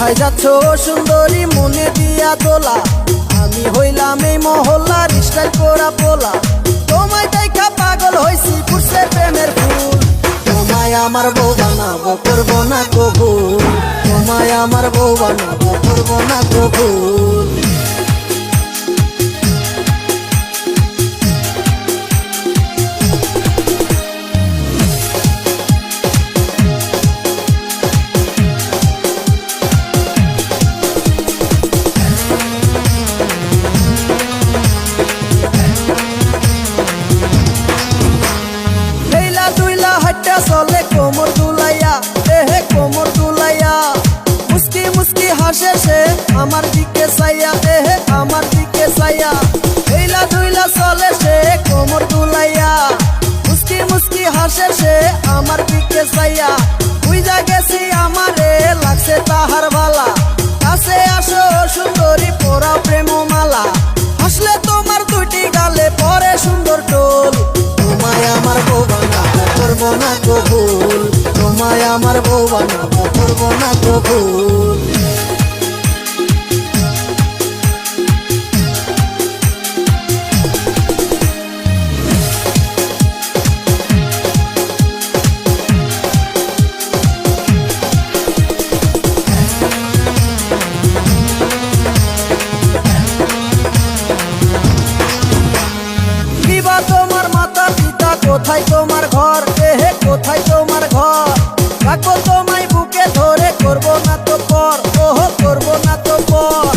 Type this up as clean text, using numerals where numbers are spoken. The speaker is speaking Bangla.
কোথায় যাচ্ছ সুন্দরী মনে দিয়া দোলা, আমি হইলাম এই মহল্লার স্টাইল করা পোলা। তোমায় দেখা পাগল হইছি ফুটছে প্রেমের ফুল, তোমায় আমার বউ বানাবো করবো না কবুল, তোমায় আমার বউ বানাবো করবো না কবুল। চলে কোমর দুলাইয়া, এহে কোমর দুলাইয়া, মুস্কি মুস্কি হাসে সে আমার দিকে চাইয়া, এহে আমার দিকে চাইয়া। হেইলা দুইলা চলে সে কোমর দুলাইয়া, মুস্কি মুস্কি হাসে সে আমার দিকে চাইয়া। বুইজা গেছি আমারে লাগছে তাহার ভালা, কাছে আসো সুন্দরী পোড়া প্রেম মালা। হাসলে তোমার দুটি গালে পরে সুন্দর টোল, তোমায় আমার বউ বানাবো করবো না কবুল, তোমায় আমার বউ বানাবো করবো না কবুল। তোমার মাতা পিতা কোথায় তোমার ঘর, এহে কোথায় তোমার ঘর। রাখবো তোমায় বুকে ধরে করবো না তো পর, ওহো করবো না তো পর।